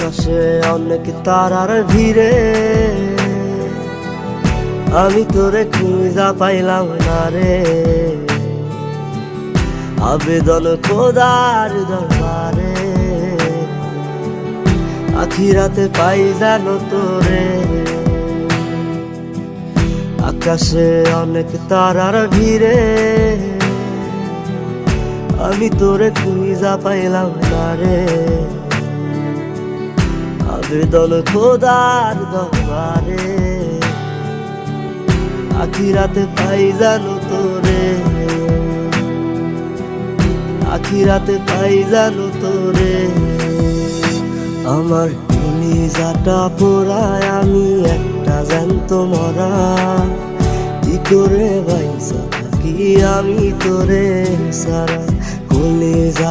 আকাশে অনেক তারার ভিড়ে আমি তোরে খুঁজা পাইলাম না রে। আবেদন খোদার দরবারে, আখিরাতে পাই জানো তোরে। আকাশে অনেক তারার ভিড়ে আমি তোরে খুঁজা পাইলাম না রে। আবেদন খোদার দরবারে, আখিরাতে পাই জানো তোরে। আখিরাতে পাই জানো তোরে। আমার কলিজাটা পোড়ায় আমি একটা জ্যান্ত মরা, কি করে বাইসা থাকি আমি তোরে সারা। কলিজা